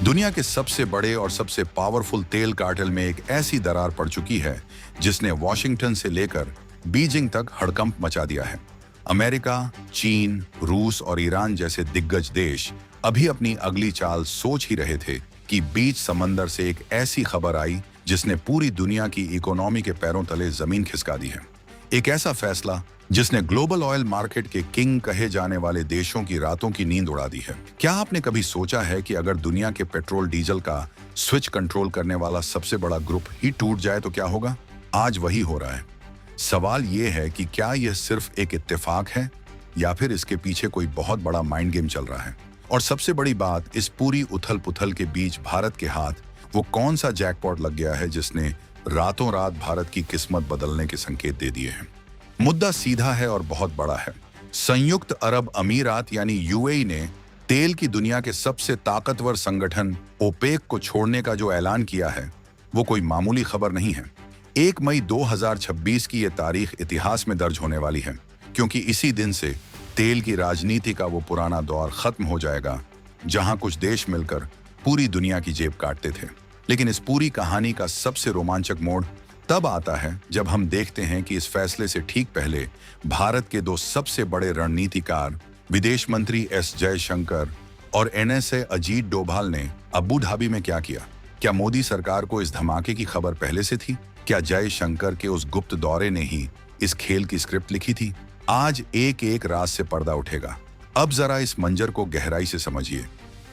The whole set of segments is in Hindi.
दुनिया के सबसे बड़े और सबसे पावरफुल तेल कार्टेल में एक ऐसी दरार पड़ चुकी है जिसने वॉशिंगटन से लेकर बीजिंग तक हड़कंप मचा दिया है। अमेरिका, चीन, रूस और ईरान जैसे दिग्गज देश अभी अपनी अगली चाल सोच ही रहे थे कि बीच समंदर से एक ऐसी खबर आई जिसने पूरी दुनिया की इकोनॉमी के पैरों तले जमीन खिसका दी है। एक ऐसा फैसला जिसने ग्लोबल ऑयल मार्केट के किंग कहे जाने वाले देशों की रातों की नींद उड़ा दी है। क्या आपने कभी सोचा है कि अगर दुनिया के पेट्रोल डीजल का स्विच कंट्रोल करने वाला सबसे बड़ा ग्रुप ही टूट जाए तो क्या होगा? आज वही हो रहा है। सवाल यह है कि क्या यह सिर्फ एक इत्तेफाक है या फिर इसके पीछे कोई बहुत बड़ा माइंड गेम चल रहा है? और सबसे बड़ी बात, इस पूरी उथल पुथल के बीच भारत के हाथ वो कौन सा जैकपॉट लग गया है जिसने रातों रात भारत की किस्मत बदलने के संकेत दे दिए हैं? मुद्दा सीधा है और बहुत बड़ा है। संयुक्त अरब अमीरात यानी यूएई ने तेल की दुनिया के सबसे ताकतवर संगठन ओपेक को छोड़ने का जो ऐलान किया है वो कोई मामूली खबर नहीं है। 1 मई 2026 की यह तारीख इतिहास में दर्ज होने वाली है, क्योंकि इसी दिन से तेल की राजनीति का वो पुराना दौर खत्म हो जाएगा जहां कुछ देश मिलकर पूरी दुनिया की जेब काटते थे। लेकिन इस पूरी कहानी का सबसे रोमांचक मोड़ तब आता है जब हम देखते हैं कि इस फैसले से ठीक पहले भारत के दो सबसे बड़े रणनीतिकार, विदेश मंत्री एस जयशंकर और एनएसए अजीत डोभाल ने अबू धाबी में क्या किया। क्या मोदी सरकार को इस धमाके की खबर पहले से थी? क्या जयशंकर के उस गुप्त दौरे ने ही इस खेल की स्क्रिप्ट लिखी थी? आज एक एक राज से पर्दा उठेगा। अब जरा इस मंजर को गहराई से समझिए।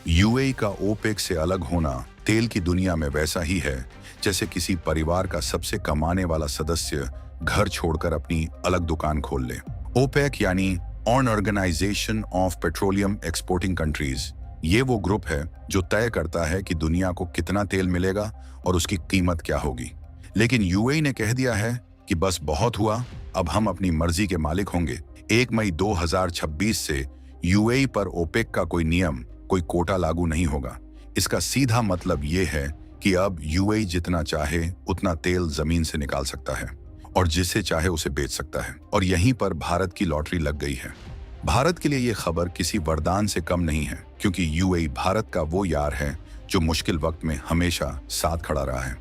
यूएई का ओपेक से अलग होना तेल की दुनिया में वैसा ही है जैसे किसी परिवार का सबसे कमाने वाला सदस्य घर छोड़कर अपनी अलग दुकान खोल ले। ओपेक यानी organization of petroleum exporting countries, ये वो ग्रुप है जो तय करता है कि दुनिया को कितना तेल मिलेगा और उसकी कीमत क्या होगी। लेकिन यूएई ने कह दिया है कि बस बहुत हुआ, अब हम अपनी मर्जी के मालिक होंगे। 1 मई 2026 से यूएई पर ओपेक का कोई नियम, कोई कोटा लागू नहीं होगा। इसका सीधा मतलब ये है कि अब यूएई जितना चाहे उतना तेल जमीन से निकाल सकता है और जिसे चाहे उसे बेच सकता है। और यहीं पर भारत की लॉटरी लग गई है। भारत के लिए यह खबर किसी वरदान से कम नहीं है, क्योंकि यूएई भारत का वो यार है जो मुश्किल वक्त में हमेशा साथ खड़ा रहा है।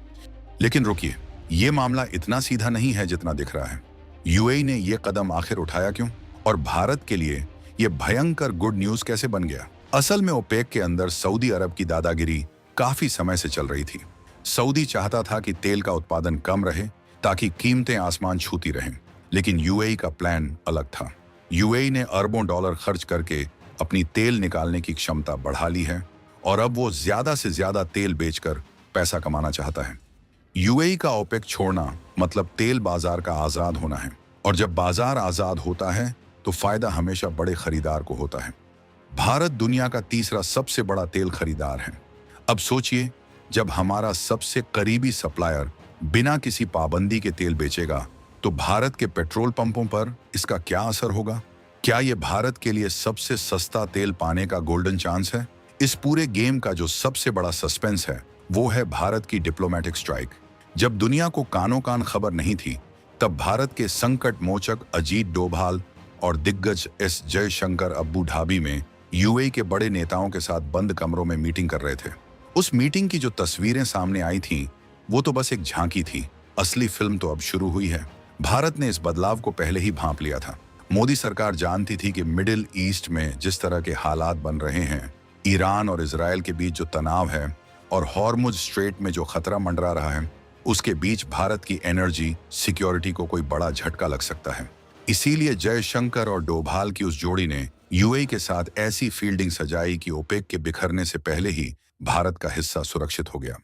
लेकिन रुकिए, ये मामला इतना सीधा नहीं है जितना दिख रहा है। यूएई ने यह कदम आखिर उठाया क्यों? और भारत के लिए यह भयंकर गुड न्यूज कैसे बन गया? असल में ओपेक के अंदर सऊदी अरब की दादागिरी काफी समय से चल रही थी। सऊदी चाहता था कि तेल का उत्पादन कम रहे ताकि कीमतें आसमान छूती रहें, लेकिन यूएई का प्लान अलग था। यूएई ने अरबों डॉलर खर्च करके अपनी तेल निकालने की क्षमता बढ़ा ली है और अब वो ज्यादा से ज्यादा तेल बेचकर पैसा कमाना चाहता है। यूएई का ओपेक छोड़ना मतलब तेल बाजार का आजाद होना है, और जब बाजार आजाद होता है तो फायदा हमेशा बड़े खरीदार को होता है। भारत दुनिया का तीसरा सबसे बड़ा तेल खरीदार है। अब सोचिए, जब हमारा सबसे करीबी सप्लायर बिना किसी पाबंदी के तेल बेचेगा तो भारत के पेट्रोल पंपों पर इसका क्या असर होगा? क्या यह भारत के लिए सबसे सस्ता तेल पाने का गोल्डन चांस है? इस पूरे गेम का जो सबसे बड़ा सस्पेंस है वो है भारत की डिप्लोमेटिक स्ट्राइक। जब दुनिया को कानों कान खबर नहीं थी, तब भारत के संकट मोचक अजीत डोभाल और दिग्गज एस जयशंकर अबू धाबी में यूएई के बड़े नेताओं के साथ बंद कमरों में मीटिंग कर रहे थे। उस मीटिंग की जो तस्वीरें सामने आई थीं, वो तो बस एक झांकी थी। असली फिल्म तो अब शुरू हुई है। भारत ने इस बदलाव को पहले ही भांप लिया था। मोदी सरकार जानती थी कि मिडिल ईस्ट में जिस तरह के हालात बन रहे हैं, ईरान और इजराइल के बीच जो तनाव है और हॉर्मुज स्ट्रेट में जो खतरा मंडरा रहा है, उसके बीच भारत की एनर्जी सिक्योरिटी को कोई बड़ा झटका लग सकता है। इसीलिए जयशंकर और डोभाल की उस जोड़ी ने यूएई के साथ ऐसी फील्डिंग सजाई कि ओपेक के बिखरने से पहले ही भारत का हिस्सा सुरक्षित हो गया।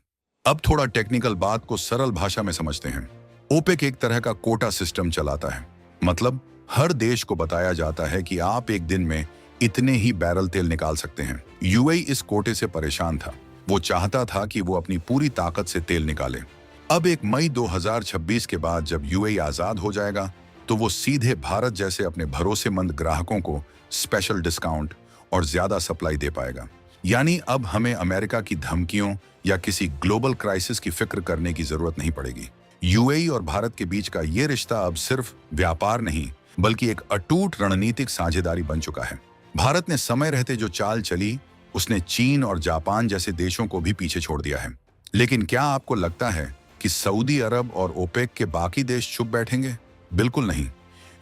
अब थोड़ा टेक्निकल बात को सरल भाषा में समझते हैं। ओपेक एक तरह का कोटा सिस्टम चलाता है। मतलब हर देश को बताया जाता है कि आप एक दिन में इतने ही बैरल तेल निकाल सकते हैं। यूएई इस कोटे से परेशान था। वो चाहता था कि वो अपनी पूरी ताकत से तेल निकाले। अब 1 मई 2026 के बाद जब यूएई आजाद हो जाएगा तो वो सीधे भारत जैसे अपने भरोसेमंद ग्राहकों को स्पेशल डिस्काउंट और ज्यादा सप्लाई दे पाएगा। यानी अब हमें अमेरिका की धमकियों या किसी ग्लोबल क्राइसिस की फिक्र करने की जरूरत नहीं पड़ेगी। यूएई और भारत के बीच का ये रिश्ता अब सिर्फ व्यापार नहीं बल्कि एक अटूट रणनीतिक साझेदारी बन चुका है। भारत ने समय रहते जो चाल चली उसने चीन और जापान जैसे देशों को भी पीछे छोड़ दिया है। लेकिन क्या आपको लगता है कि सऊदी अरब और ओपेक के बाकी देश चुप बैठेंगे? बिल्कुल नहीं।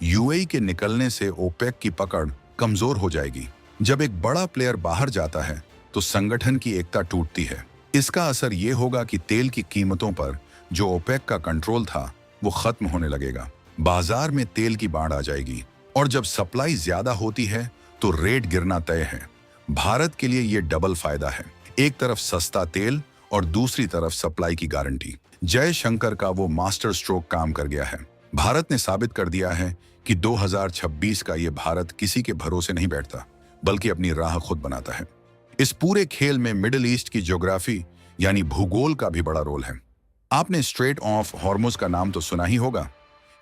यूएई के निकलने से ओपेक की पकड़ कमजोर हो जाएगी। जब एक बड़ा प्लेयर बाहर जाता है तो संगठन की एकता टूटती है। इसका असर ये होगा कि तेल की कीमतों पर जो ओपेक का कंट्रोल था वो खत्म होने लगेगा। बाजार में तेल की बाढ़ आ जाएगी और जब सप्लाई ज्यादा होती है तो रेट गिरना तय है। भारत के लिए ये डबल फायदा है, एक तरफ सस्ता तेल और दूसरी तरफ सप्लाई की गारंटी। जयशंकर का वो मास्टर स्ट्रोक काम कर गया है। भारत ने साबित कर दिया है कि 2026 का ये भारत किसी के भरोसे नहीं बैठता, बल्कि अपनी राह खुद बनाता है। इस पूरे खेल में मिडिल ईस्ट की ज्योग्राफी यानी भूगोल का भी बड़ा रोल है। आपने स्ट्रेट ऑफ हॉर्मुज का नाम तो सुना ही होगा।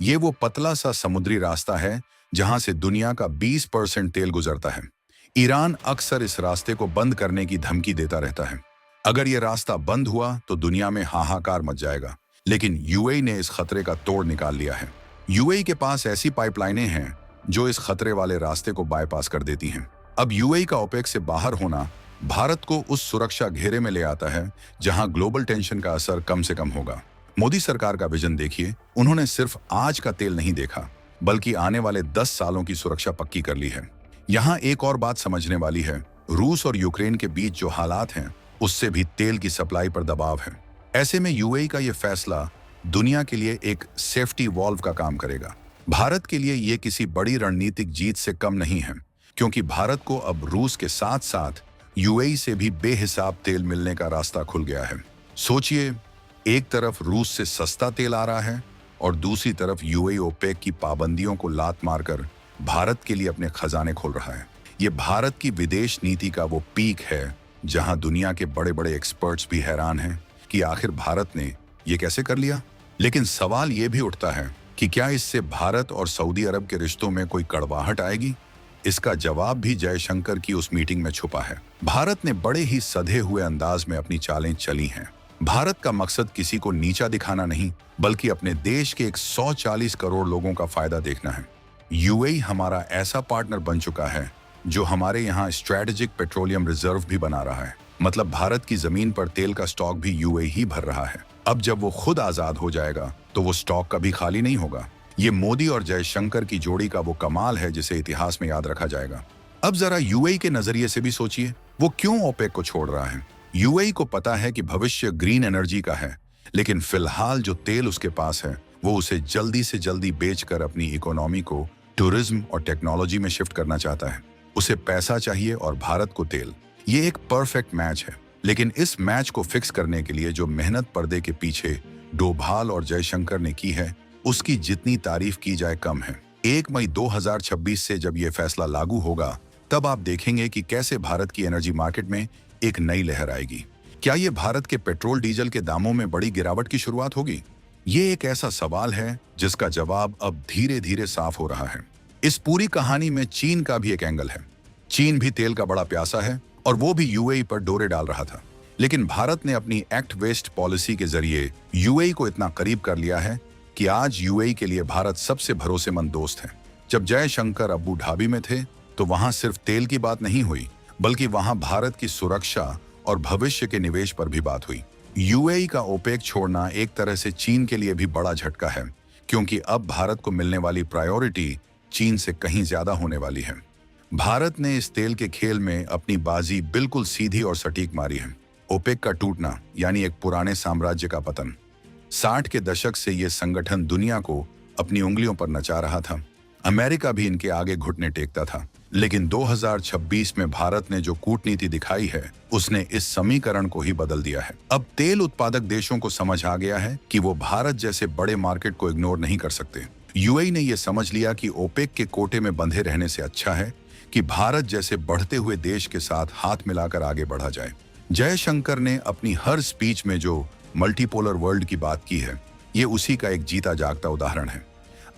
ये वो पतला सा समुद्री रास्ता है जहां से दुनिया का 20% तेल गुजरता है। ईरान अक्सर इस रास्ते को बंद करने की धमकी देता रहता है। अगर ये रास्ता बंद हुआ तो दुनिया में हाहाकार मच जाएगा। लेकिन यूएई ने इस खतरे का तोड़ निकाल लिया है। यूएई के पास ऐसी पाइपलाइनें हैं जो इस खतरे वाले रास्ते को बाईपास कर देती हैं। अब यूएई का ओपेक से बाहर होना भारत को उस सुरक्षा घेरे में ले आता है जहां ग्लोबल टेंशन का असर कम से कम होगा। मोदी सरकार का विजन देखिए। उन्होंने सिर्फ आज का तेल नहीं देखा, बल्कि आने वाले 10 सालों की सुरक्षा पक्की कर ली है। यहाँ एक और बात समझने वाली है। रूस और यूक्रेन के बीच जो हालात हैं, उससे भी तेल की सप्लाई पर दबाव है। ऐसे में यूएई का ये फैसला दुनिया के लिए एक सेफ्टी वॉल्व का काम करेगा। भारत के लिए ये किसी बड़ी रणनीतिक जीत से कम नहीं है, क्योंकि भारत को अब रूस के साथ साथ यूएई से भी बेहिसाब तेल मिलने का रास्ता खुल गया है। सोचिए, एक तरफ रूस से सस्ता तेल आ रहा है और दूसरी तरफ यूएई ओपेक की पाबंदियों को लात मारकर भारत के लिए अपने खजाने खोल रहा है। ये भारत की विदेश नीति का वो पीक है जहां दुनिया के बड़े बड़े एक्सपर्ट्स भी हैरान हैं कि आखिर भारत ने ये कैसे कर लिया। लेकिन सवाल ये भी उठता है कि क्या इससे भारत और सऊदी अरब के रिश्तों में कोई कड़वाहट आएगी? इसका जवाब भी जयशंकर की उस मीटिंग में छुपा है। भारत ने बड़े ही सधे हुए अंदाज में अपनी चालें चली हैं। भारत का मकसद किसी को नीचा दिखाना नहीं, बल्कि अपने देश के 140 करोड़ लोगों का फायदा देखना है। यूएई हमारा ऐसा पार्टनर बन चुका है जो हमारे यहाँ स्ट्रेटेजिक पेट्रोलियम रिजर्व भी बना रहा है। मतलब भारत की जमीन पर तेल का स्टॉक भी यूएई ही भर रहा है। अब जब वो खुद आजाद हो जाएगा तो वो स्टॉक कभी खाली नहीं होगा। ये मोदी और जयशंकर की जोड़ी का वो कमाल है जिसे इतिहास में याद रखा जाएगा। अब जरा यूएई के नजरिए से भी सोचिए, वो क्यों ओपेक को छोड़ रहा है। यूएई को पता है कि भविष्य ग्रीन एनर्जी का है, लेकिन फिलहाल जो तेल उसके पास है वो उसे जल्दी से जल्दी बेचकर अपनी इकोनॉमी को टूरिज्म और टेक्नोलॉजी में शिफ्ट करना चाहता है। उसे पैसा चाहिए और भारत को तेल। ये एक परफेक्ट मैच है। लेकिन इस मैच को फिक्स करने के लिए जो मेहनत पर्दे के पीछे डोभाल और जयशंकर ने की है, उसकी जितनी तारीफ की जाए कम है। 1 मई 2026 से जब यह फैसला लागू होगा, तब आप देखेंगे कि कैसे भारत की एनर्जी मार्केट में एक नई लहर आएगी। क्या ये भारत के पेट्रोल डीजल के दामों में बड़ी गिरावट की शुरुआत होगी? ये एक ऐसा सवाल है जिसका जवाब अब धीरे धीरे साफ हो रहा है। इस पूरी कहानी में चीन का भी एक एंगल है। चीन भी तेल का बड़ा प्यासा है और वो भी यूएई पर डोरे डाल रहा था। लेकिन भारत ने अपनी एक्ट वेस्ट पॉलिसी के जरिए यूएई को इतना करीब कर लिया है कि आज यूएई के लिए भारत सबसे भरोसेमंद दोस्त है। जब जयशंकर अबू धाबी में थे तो वहां सिर्फ तेल की बात नहीं हुई, बल्कि वहां भारत की सुरक्षा और भविष्य के निवेश पर भी बात हुई। यूएई का ओपेक छोड़ना एक तरह से चीन के लिए भी बड़ा झटका है, क्योंकि अब भारत को मिलने वाली प्रायोरिटी चीन से कहीं ज्यादा होने वाली है। भारत ने इस तेल के खेल में अपनी बाजी बिल्कुल सीधी और सटीक मारी है। ओपेक का टूटना यानी एक पुराने साम्राज्य का पतन। 60 के दशक से ये संगठन दुनिया को अपनी उंगलियों पर नचा रहा था। अमेरिका भी इनके आगे घुटने टेकता था। लेकिन 2026 में भारत ने जो कूटनीति दिखाई है, उसने इस समीकरण को ही बदल दिया है। अब तेल उत्पादक देशों को समझ आ गया है कि वो भारत जैसे बड़े मार्केट को इग्नोर नहीं कर सकते। यूएई ने यह समझ लिया कि ओपेक के कोटे में बंधे रहने से अच्छा है कि भारत जैसे बढ़ते हुए देश के साथ हाथ मिलाकर आगे बढ़ा जाए। जयशंकर ने अपनी हर स्पीच में जो मल्टीपोलर वर्ल्ड की बात की है, ये उसी का एक जीता जागता उदाहरण है।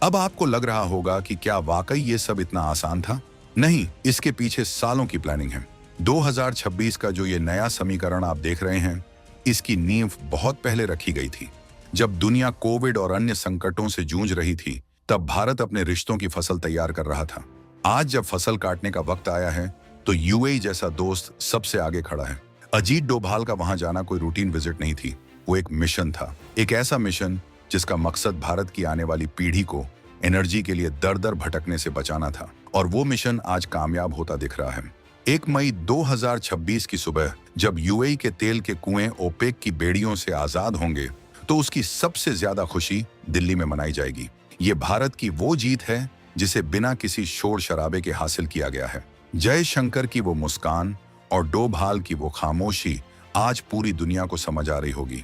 अब आपको लग रहा होगा कि क्या वाकई ये सब इतना आसान था? नहीं, इसके पीछे सालों की प्लानिंग है। 2026 का जो ये नया समीकरण आप देख रहे हैं, इसकी नींव बहुत पहले रखी गई थी। जब दुनिया कोविड और अन्य संकटों से जूझ रही थी, तब भारत अपने रिश्तों की फसल तैयार कर रहा था। आज जब फसल काटने का वक्त आया है, तो यूएई जैसा दोस्त सबसे आगे खड़ा है। अजीत डोभाल का वहां जाना कोई रूटीन विजिट नहीं थी, वो एक मिशन था। एक ऐसा मिशन जिसका मकसद भारत की आने वाली पीढ़ी को एनर्जी के लिए दर दर भटकने से बचाना था। और वो मिशन आज कामयाब होता दिख रहा है। 1 मई 2026 की सुबह जब यूएई के तेल के कुएं ओपेक की बेड़ियों से आजाद होंगे, तो उसकी सबसे ज्यादा खुशी दिल्ली में मनाई जाएगी। ये भारत की वो जीत है जिसे बिना किसी शोर शराबे के हासिल किया गया है। जयशंकर की वो मुस्कान और डोभाल की वो खामोशी आज पूरी दुनिया को समझ आ रही होगी।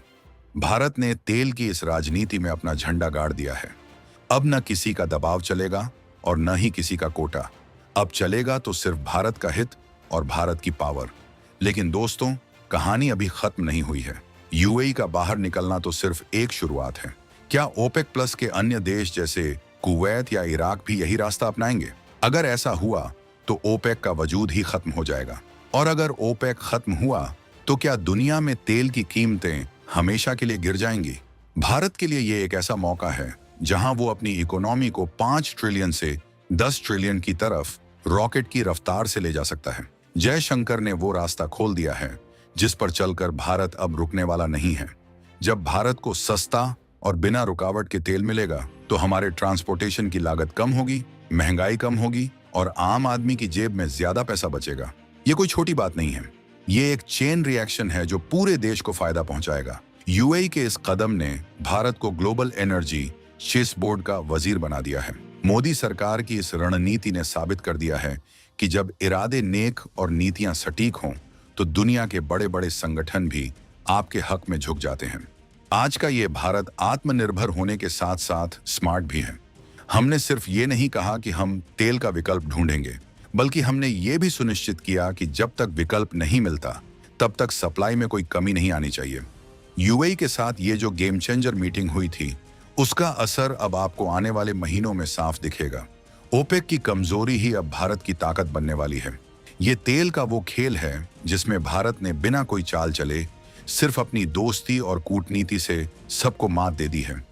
भारत ने तेल की इस राजनीति में अपना झंडा गाड़ दिया है। अब न किसी का दबाव चलेगा और न ही किसी का कोटा। अब चलेगा तो सिर्फ भारत का हित और भारत की पावर। लेकिन दोस्तों, कहानी अभी खत्म नहीं हुई है। यूएई का बाहर निकलना तो सिर्फ एक शुरुआत है। क्या ओपेक प्लस के अन्य देश जैसे कुवैत या इराक भी यही रास्ता अपनाएंगे? अगर ऐसा हुआ तो ओपेक का वजूद ही खत्म हो जाएगा। और अगर ओपेक खत्म हुआ तो क्या दुनिया में तेल की कीमतें हमेशा के लिए गिर जाएंगी? भारत के लिए ये एक ऐसा मौका है जहां वो अपनी इकोनॉमी को 5 ट्रिलियन से 10 ट्रिलियन की तरफ रॉकेट की रफ्तार से ले जा सकता है। जयशंकर ने वो रास्ता खोल दिया है जिस पर चलकर भारत अब रुकने वाला नहीं है। जब भारत को सस्ता और बिना रुकावट के तेल मिलेगा तो हमारे ट्रांसपोर्टेशन की लागत कम होगी, महंगाई कम होगी और आम आदमी की जेब में ज्यादा पैसा बचेगा। ये कोई छोटी बात नहीं है। ये एक चेन रिएक्शन है जो पूरे देश को फायदा पहुंचाएगा। यूएई के इस कदम ने भारत को ग्लोबल एनर्जी चेस बोर्ड का वजीर बना दिया है। मोदी सरकार की इस रणनीति ने साबित कर दिया है कि जब इरादे नेक और नीतियां सटीक हों तो दुनिया के बड़े बड़े संगठन भी आपके हक में झुक जाते हैं। आज का ये भारत आत्मनिर्भर होने के साथ साथ स्मार्ट भी है। हमने सिर्फ ये नहीं कहा कि हम तेल का विकल्प ढूंढेंगे, बल्कि हमने ये भी सुनिश्चित किया कि जब तक विकल्प नहीं मिलता तब तक सप्लाई में कोई कमी नहीं आनी चाहिए। यूएई के साथ ये जो गेम चेंजर मीटिंग हुई थी, उसका असर अब आपको आने वाले महीनों में साफ दिखेगा। ओपेक की कमजोरी ही अब भारत की ताकत बनने वाली है। ये तेल का वो खेल है जिसमें भारत ने बिना कोई चाल चले सिर्फ अपनी दोस्ती और कूटनीति से सबको मात दे दी है।